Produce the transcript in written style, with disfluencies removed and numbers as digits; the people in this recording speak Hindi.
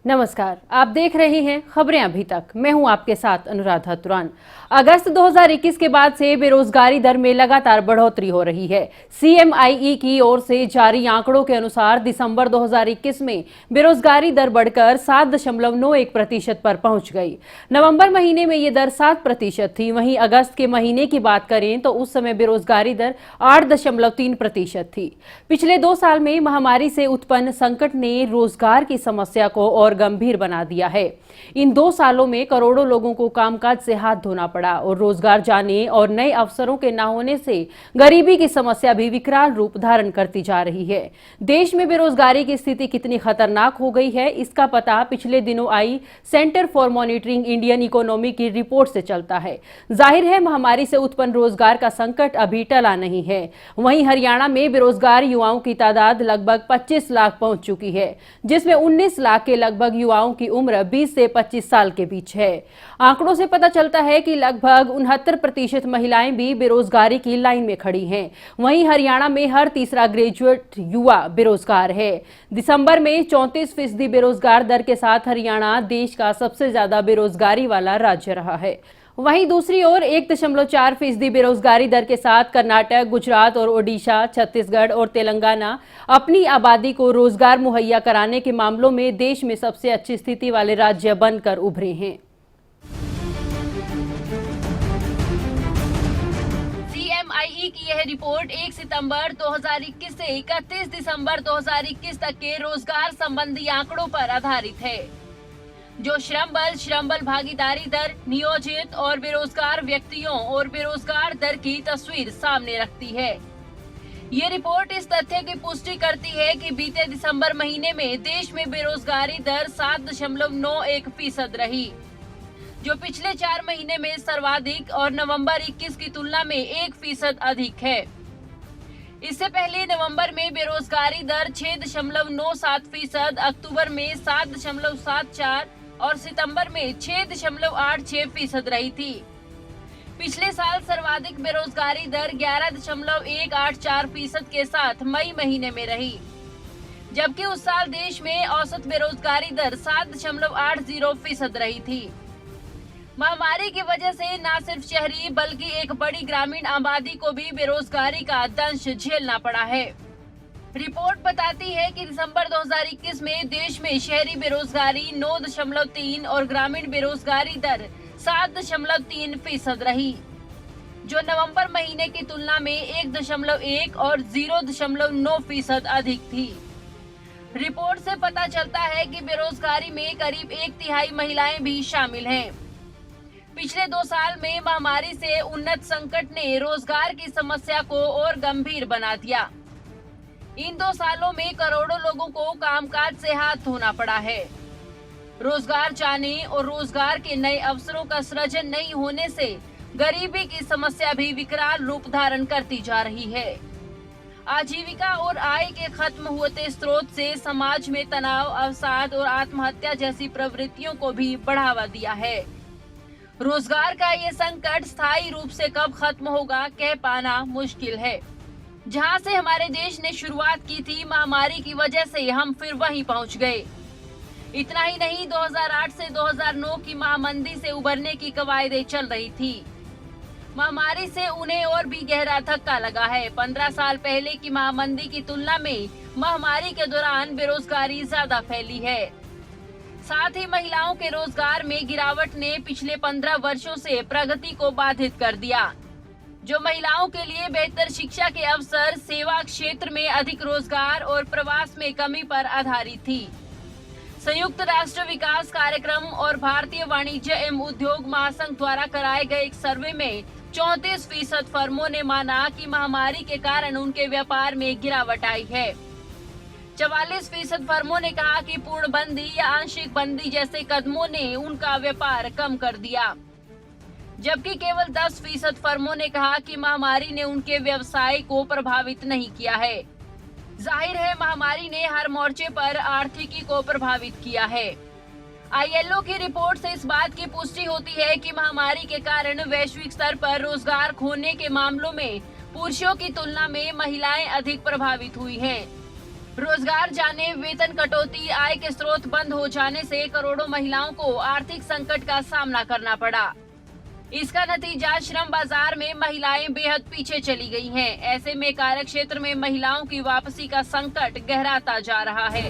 नमस्कार, आप देख रहे हैं खबरें अभी तक। मैं हूं आपके साथ अनुराधा तुरान। अगस्त 2021 के बाद से बेरोजगारी दर में लगातार बढ़ोतरी हो रही है। सीएमआईई की ओर से जारी आंकड़ों के अनुसार दिसंबर 2021 में बेरोजगारी दर बढ़कर 7.91% पर पहुंच गई। नवंबर महीने में ये दर 7% थी। वहीं अगस्त के महीने की बात करें तो उस समय बेरोजगारी दर 8.3% थी। पिछले 2 साल में महामारी से उत्पन्न संकट ने रोजगार की समस्या को और गंभीर बना दिया है। इन 2 सालों में करोड़ों लोगों को कामकाज से हाथ धोना पड़ा और रोजगार जाने और नए अवसरों के न होने से गरीबी की समस्या भी विकराल रूप धारण करती जा रही है। देश में बेरोजगारी की स्थिति कितनी खतरनाक हो गई है, इसका पता पिछले दिनों आई centre for monitoring Indian economy की रिपोर्ट से चलता है। जाहिर है, महामारी से उत्पन्न रोजगार का संकट अभी टला नहीं है। वहीं हरियाणा में बेरोजगार युवाओं की तादाद लगभग 25 लाख पहुंच चुकी है, जिसमें 19 लाख के लगभग युवाओं की उम्र 20 से 25 साल के बीच है। आंकड़ों से पता चलता है कि लगभग 69% महिलाएं भी बेरोजगारी की लाइन में खड़ी हैं। वहीं हरियाणा में हर तीसरा ग्रेजुएट युवा बेरोजगार है। दिसंबर में 34% बेरोजगार दर के साथ हरियाणा देश का सबसे ज्यादा बेरोजगारी वाला राज्य रहा है। वहीं दूसरी ओर 1.4% बेरोजगारी दर के साथ कर्नाटक, गुजरात और ओडिशा, छत्तीसगढ़ और तेलंगाना अपनी आबादी को रोजगार मुहैया कराने के मामलों में देश में सबसे अच्छी स्थिति वाले राज्य बनकर उभरे हैं। सीएमआईई की यह रिपोर्ट 1 सितंबर 2021 से 31 दिसंबर 2021 तक के रोजगार संबंधी आंकड़ों पर आधारित है, जो श्रम बल भागीदारी दर, नियोजित और बेरोजगार व्यक्तियों और बेरोजगार दर की तस्वीर सामने रखती है। ये रिपोर्ट इस तथ्य की पुष्टि करती है कि बीते दिसंबर महीने में देश में बेरोजगारी दर 7.91% रही, जो पिछले 4 महीने में सर्वाधिक और नवंबर 21 की तुलना में 1% अधिक है। इससे पहले नवंबर में बेरोजगारी दर 6.97%, अक्टूबर में 7.74% और सितंबर में 6.86% रही थी। पिछले साल सर्वाधिक बेरोजगारी दर 11.184% के साथ मई महीने में रही, जबकि उस साल देश में औसत बेरोजगारी दर 7.80% रही थी। महामारी की वजह से न सिर्फ शहरी बल्कि एक बड़ी ग्रामीण आबादी को भी बेरोजगारी का दंश झेलना पड़ा है। रिपोर्ट बताती है कि दिसंबर 2021 में देश में शहरी बेरोजगारी 9.3 और ग्रामीण बेरोजगारी दर 7.3% रही, जो नवंबर महीने की तुलना में 1.1 और 0.9% अधिक थी। रिपोर्ट से पता चलता है कि बेरोजगारी में करीब 1/3 महिलाएं भी शामिल हैं। पिछले 2 साल में महामारी से उन्नत संकट ने रोजगार की समस्या को और गंभीर बना दिया। इन 2 सालों में करोड़ों लोगों को कामकाज से हाथ धोना पड़ा है। रोजगार जाने और रोजगार के नए अवसरों का सृजन नहीं होने से गरीबी की समस्या भी विकराल रूप धारण करती जा रही है। आजीविका और आय के खत्म होते स्रोत से समाज में तनाव, अवसाद और आत्महत्या जैसी प्रवृत्तियों को भी बढ़ावा दिया है। रोजगार का ये संकट स्थायी रूप से कब खत्म होगा, कह पाना मुश्किल है। जहां से हमारे देश ने शुरुआत की थी, महामारी की वजह से हम फिर वहीं पहुंच गए। इतना ही नहीं, 2008 से 2009 की महामंदी से उबरने की कवायदें चल रही थी। महामारी से उन्हें और भी गहरा धक्का लगा है। 15 साल पहले की महामंदी की तुलना में महामारी के दौरान बेरोजगारी ज्यादा फैली है। साथ ही महिलाओं के रोजगार में गिरावट ने पिछले 15 वर्षों से प्रगति को बाधित कर दिया, जो महिलाओं के लिए बेहतर शिक्षा के अवसर, सेवा क्षेत्र में अधिक रोजगार और प्रवास में कमी पर आधारित थी। संयुक्त राष्ट्र विकास कार्यक्रम और भारतीय वाणिज्य एवं उद्योग महासंघ द्वारा कराए गए एक सर्वे में 34% फर्मों ने माना कि महामारी के कारण उनके व्यापार में गिरावट आई है। 44% फर्मों ने कहा कि पूर्णबंदी या आंशिक बंदी जैसे कदमों ने उनका व्यापार कम कर दिया, जबकि केवल 10% फर्मों ने कहा कि महामारी ने उनके व्यवसाय को प्रभावित नहीं किया है। जाहिर है, महामारी ने हर मोर्चे पर आर्थिकी को प्रभावित किया है। आईएलओ की रिपोर्ट से इस बात की पुष्टि होती है कि महामारी के कारण वैश्विक स्तर पर रोजगार खोने के मामलों में पुरुषों की तुलना में महिलाएं अधिक प्रभावित हुई हैं। रोजगार जाने, वेतन कटौती, आय के स्रोत बंद हो जाने से करोड़ों महिलाओं को आर्थिक संकट का सामना करना पड़ा। इसका नतीजा श्रम बाजार में महिलाएं बेहद पीछे चली गई हैं। ऐसे में कार्य क्षेत्र में महिलाओं की वापसी का संकट गहराता जा रहा है।